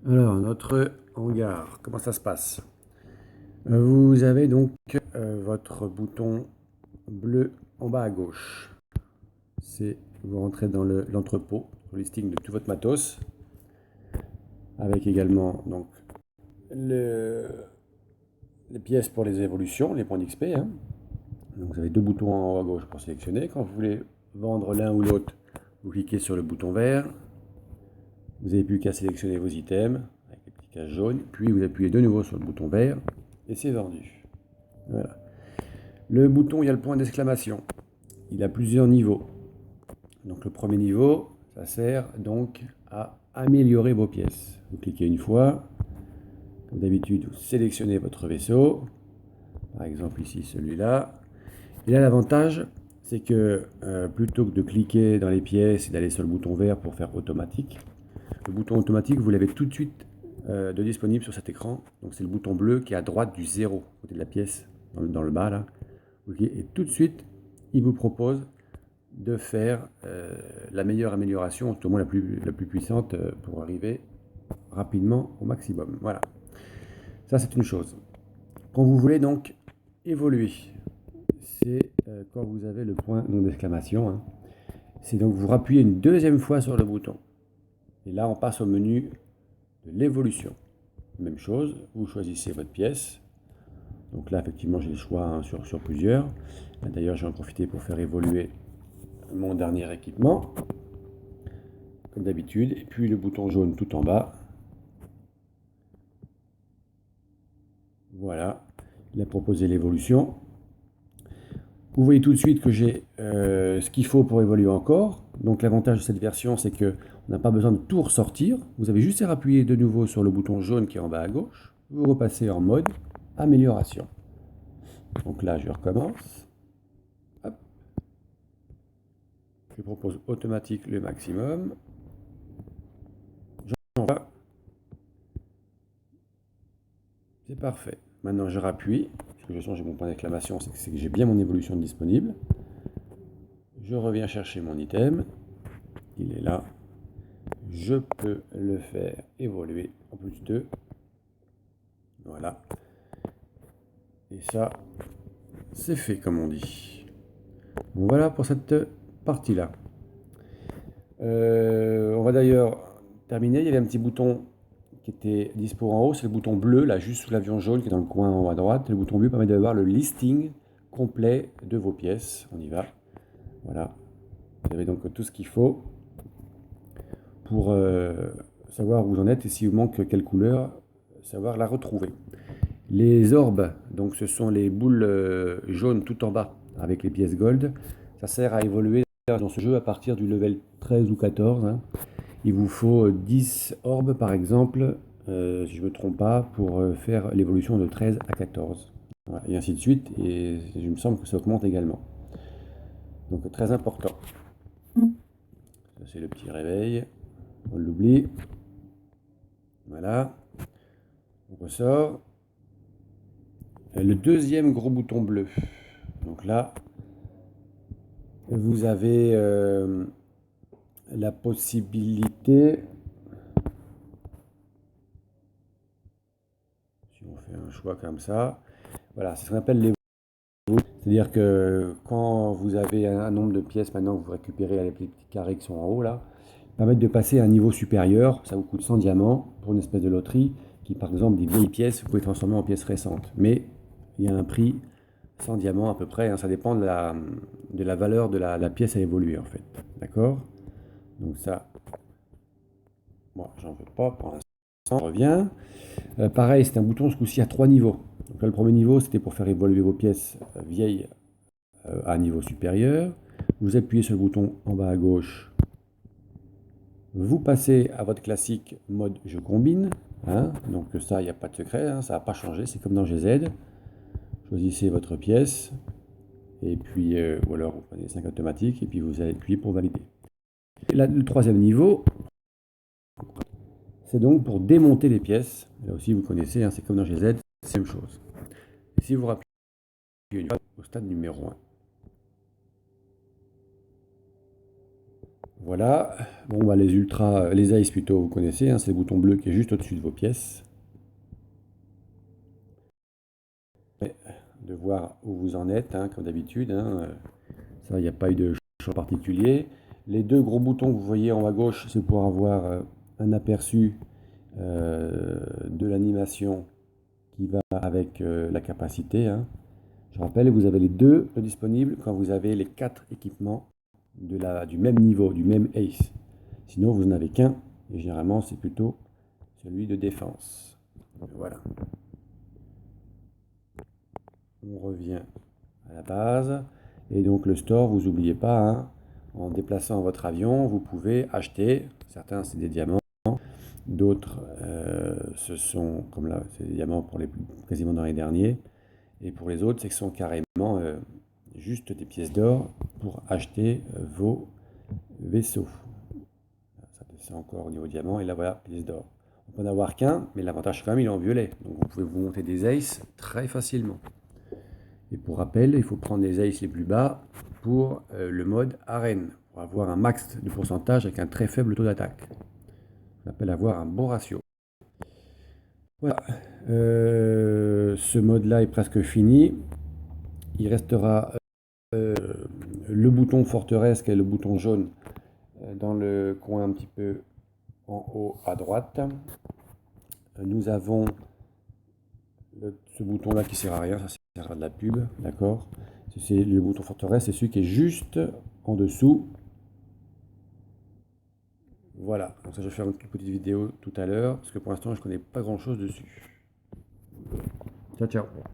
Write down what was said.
Alors, notre hangar, comment ça se passe? Vous avez donc votre bouton bleu en bas à gauche. Vous rentrez dans l'entrepôt, le listing de tout votre matos, avec également donc le- les pièces pour les évolutions, les points d'XP, hein. Donc vous avez deux boutons en haut à gauche pour sélectionner. Quand vous voulez vendre l'un ou l'autre, vous cliquez sur le bouton vert. Vous n'avez plus qu'à sélectionner vos items avec les petits cases jaunes, puis vous appuyez de nouveau sur le bouton vert et c'est vendu. Voilà. Le bouton, il y a le point d'exclamation. Il a plusieurs niveaux. Donc le premier niveau, ça sert donc à améliorer vos pièces. Vous cliquez une fois, comme d'habitude, vous sélectionnez votre vaisseau, par exemple ici celui-là. Et là l'avantage, c'est que plutôt que de cliquer dans les pièces et d'aller sur le bouton vert pour faire automatique, le bouton automatique, vous l'avez tout de suite de disponible sur cet écran. Donc c'est le bouton bleu qui est à droite du 0, côté de la pièce, dans le bas là. Okay. Et tout de suite, il vous propose de faire la meilleure amélioration, tout au moins la plus puissante pour arriver rapidement au maximum. Voilà, ça c'est une chose. Quand vous voulez donc évoluer, c'est quand vous avez le point d'exclamation, hein. C'est donc vous rappuyez une deuxième fois sur le bouton. Et là, on passe au menu de l'évolution. Même chose, vous choisissez votre pièce. Donc là, effectivement, j'ai le choix hein, sur plusieurs. D'ailleurs, je vais en profiter pour faire évoluer mon dernier équipement, comme d'habitude. Et puis le bouton jaune tout en bas. Voilà, il a proposé l'évolution. Vous voyez tout de suite que j'ai ce qu'il faut pour évoluer encore. Donc l'avantage de cette version, c'est qu'on n'a pas besoin de tout ressortir. Vous avez juste à appuyer de nouveau sur le bouton jaune qui est en bas à gauche. Vous repassez en mode amélioration. Donc là, je recommence. Hop. Je propose automatique le maximum. J'en vais. C'est parfait. Maintenant, je rappuie. Parce que je sens que j'ai mon point d'exclamation, c'est que j'ai bien mon évolution disponible. Je reviens chercher mon item. Il est là. Je peux le faire évoluer en plus 2. Voilà. Et ça, c'est fait comme on dit. Bon, voilà pour cette partie-là. On va d'ailleurs terminer. Il y avait un petit bouton qui était dispo en haut. C'est le bouton bleu, là, juste sous l'avion jaune qui est dans le coin en haut à droite. Le bouton bleu permet d'avoir le listing complet de vos pièces. On y va. Voilà. Vous avez donc tout ce qu'il faut pour savoir où vous en êtes et s'il vous manque quelle couleur, savoir la retrouver. Les orbes, donc ce sont les boules jaunes tout en bas avec les pièces gold. Ça sert à évoluer dans ce jeu à partir du level 13 ou 14, hein. Il vous faut 10 orbes par exemple, si je ne me trompe pas, pour faire l'évolution de 13 à 14. Voilà, et ainsi de suite, et il me semble que ça augmente également. Donc très important. Ça c'est le petit réveil, on l'oublie. Voilà, on ressort. Le deuxième gros bouton bleu. Donc là, vous avez la possibilité, si on fait un choix comme ça, voilà, c'est ce qu'on appelle les voûtes. C'est-à-dire que quand vous avez un nombre de pièces maintenant que vous récupérez les petits carrés qui sont en haut là, permettre de passer à un niveau supérieur, ça vous coûte 100 diamants pour une espèce de loterie qui, par exemple, des vieilles pièces, vous pouvez transformer en pièces récentes. Mais il y a un prix, 100 diamants à peu près, hein, ça dépend de la valeur de la pièce à évoluer en fait. D'accord? Donc ça, moi, j'en veux pas pour l'instant. On revient. Pareil, c'est un bouton ce coup-ci à 3 niveaux. Donc là, le premier niveau, c'était pour faire évoluer vos pièces vieilles à un niveau supérieur. Vous appuyez sur le bouton en bas à gauche. Vous passez à votre classique mode je combine, hein. Donc ça, il n'y a pas de secret, hein, ça n'a pas changé, c'est comme dans GZ. Choisissez votre pièce, et puis, ou alors vous prenez 5 automatiques, et puis vous allez appuyer pour valider. Et là, le troisième niveau, c'est donc pour démonter les pièces. Là aussi, vous connaissez, hein, c'est comme dans GZ, c'est la même chose. Et si vous rappelez au stade numéro 1. Voilà. Bon, bah, les ultras, les Ace plutôt, vous connaissez, hein, c'est le bouton bleu qui est juste au-dessus de vos pièces. De voir où vous en êtes, hein, comme d'habitude, hein. Ça, il n'y a pas eu de choix particulier. Les deux gros boutons que vous voyez en haut à gauche, c'est pour avoir un aperçu de l'animation qui va avec la capacité, hein. Je rappelle, vous avez les deux disponibles quand vous avez les quatre équipements du même niveau, du même Ace. Sinon, vous n'en avez qu'un, et généralement, c'est plutôt celui de défense. Voilà. On revient à la base. Et donc le store, vous n'oubliez pas, hein, en déplaçant votre avion, vous pouvez acheter, certains c'est des diamants, d'autres ce sont, comme là, c'est des diamants pour quasiment dans les derniers, et pour les autres, c'est que ce sont carrément juste des pièces d'or pour acheter vos vaisseaux. Ça descend encore au niveau diamant, et là voilà, pièces d'or. On peut en avoir qu'un, mais l'avantage quand même, il est en violet. Donc vous pouvez vous monter des aces très facilement. Et pour rappel, il faut prendre les aces les plus bas pour le mode arène, pour avoir un max de pourcentage avec un très faible taux d'attaque. On appelle avoir un bon ratio. Voilà. Ce mode-là est presque fini. Il restera le bouton forteresse, qui est le bouton jaune, dans le coin un petit peu en haut à droite. Nous avons ce bouton-là qui sert à rien, ça sert à de la pub, d'accord. C'est le bouton forteresse, c'est celui qui est juste en dessous. Voilà, donc ça je vais faire une petite vidéo tout à l'heure, parce que pour l'instant je connais pas grand chose dessus. Ciao ciao.